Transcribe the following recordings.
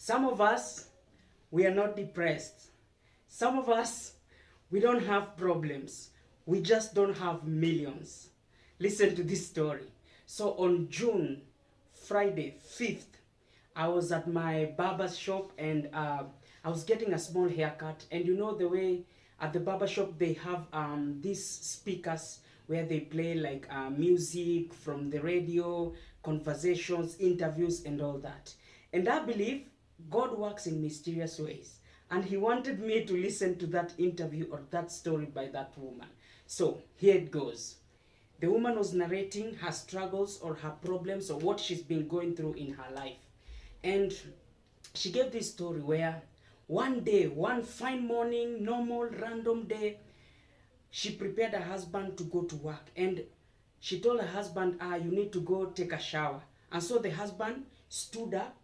Some of us, we are not depressed. Some of us, we don't have problems. We just don't have millions. Listen to this story. So on June, Friday, 5th, I was at my barber's shop and I was getting a small haircut. And you know the way at the barber shop they have these speakers where they play like music from the radio, conversations, interviews, and all that. And I believe God works in mysterious ways. And He wanted me to listen to that interview or that story by that woman. So here it goes. The woman was narrating her struggles or her problems or what she's been going through in her life. And she gave this story where one day, one fine morning, normal, random day, she prepared her husband to go to work. And she told her husband, you need to go take a shower. And so the husband stood up,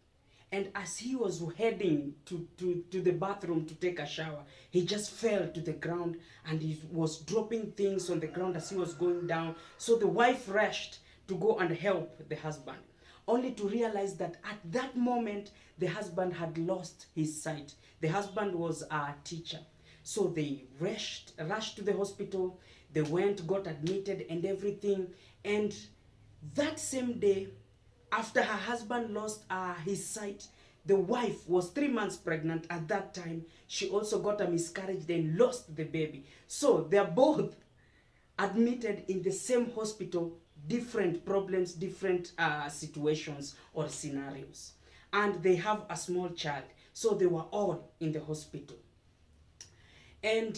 and as he was heading to the bathroom to take a shower, he just fell to the ground and he was dropping things on the ground as he was going down. So the wife rushed to go and help the husband, only to realize that at that moment, the husband had lost his sight. The husband was a teacher. So they rushed to the hospital. They went, got admitted and everything. And that same day, after her husband lost his sight, the wife was 3 months pregnant at that time. She also got a miscarriage, then lost the baby. So they're both admitted in the same hospital, different problems, different situations or scenarios. And they have a small child. So they were all in the hospital. And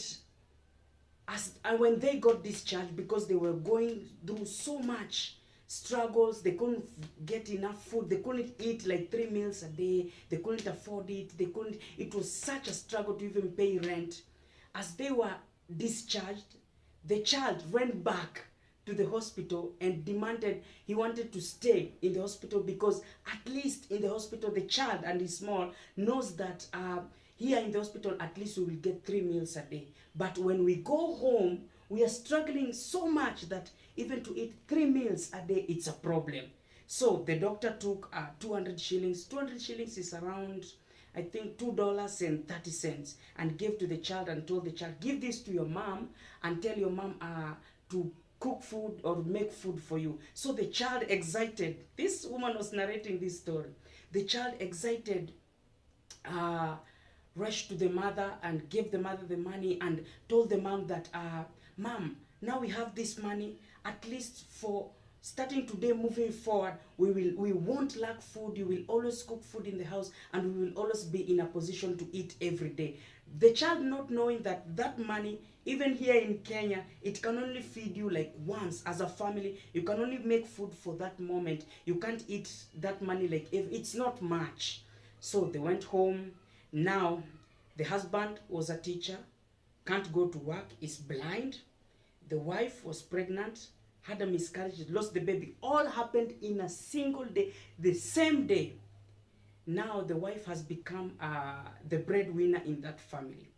when they got discharged, because they were going through so much struggles, they couldn't get enough food, they couldn't eat like 3 meals a day, they couldn't afford it, it was such a struggle to even pay rent. As they were discharged, the child went back to the hospital and demanded, he wanted to stay in the hospital because at least in the hospital the child, and he's small, knows that here in the hospital at least we will get 3 meals a day. But when we go home, we are struggling so much that even to eat 3 meals a day, it's a problem. So the doctor took 200 shillings. 200 shillings is around, I think, $2.30, and gave to the child and told the child, give this to your mom and tell your mom to cook food or make food for you. So the child, excited, this woman was narrating this story. The child, excited, rushed to the mother and gave the mother the money and told the mom that, Mom, now we have this money, at least for starting today moving forward, we won't lack food, you will always cook food in the house, and we will always be in a position to eat every day. The child not knowing that that money, even here in Kenya, it can only feed you like once as a family. You can only make food for that moment. You can't eat that money like, if it's not much. So they went home. Now, the husband was a teacher, can't go to work, is blind. The wife was pregnant, had a miscarriage, lost the baby. All happened in a single day, the same day. Now the wife has become the breadwinner in that family.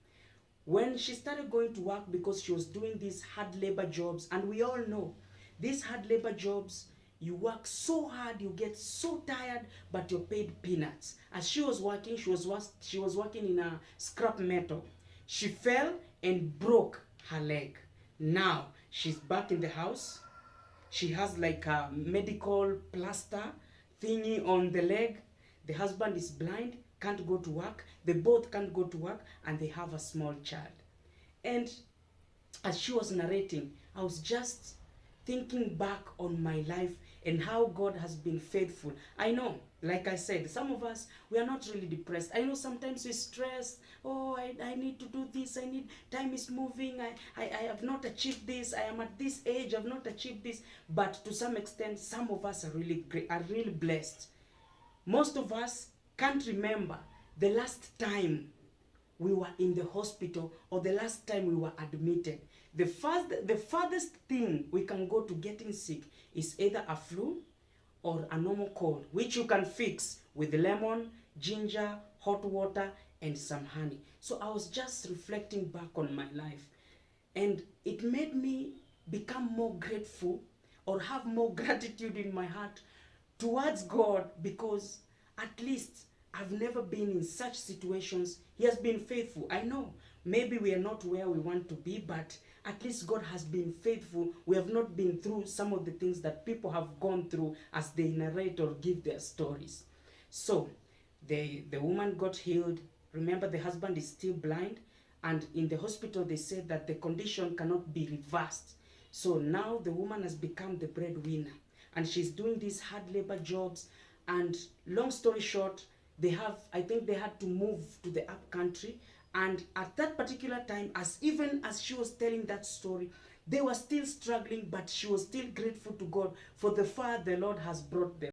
When she started going to work, because she was doing these hard labor jobs, and we all know these hard labor jobs, you work so hard, you get so tired, but you're paid peanuts. As she was working, she was working in a scrap metal. She fell and broke her leg. Now she's back in the house. She has like a medical plaster thingy on the leg. The husband is blind, can't go to work. They both can't go to work, and they have a small child. And as she was narrating, I was just thinking back on my life and how God has been faithful. I know, like I said, some of us, we are not really depressed. I know sometimes we stress, oh, I need to do this, time is moving, I have not achieved this, I am at this age, I've not achieved this. But to some extent, some of us are really great, are really blessed. Most of us can't remember the last time we were in the hospital or the last time we were admitted. The farthest thing we can go to getting sick is either a flu or a normal cold, which you can fix with lemon, ginger, hot water, and some honey. So I was just reflecting back on my life, and it made me become more grateful or have more gratitude in my heart towards God, because at least I've never been in such situations. He has been faithful. I know maybe we are not where we want to be, but at least God has been faithful. We have not been through some of the things that people have gone through as they narrate or give their stories. So the woman got healed. Remember, the husband is still blind, and in the hospital they said that the condition cannot be reversed. So now the woman has become the breadwinner, and she's doing these hard labor jobs. And long story short, I think they had to move to the up country. And at that particular time, even as she was telling that story, they were still struggling, but she was still grateful to God for the far the Lord has brought them.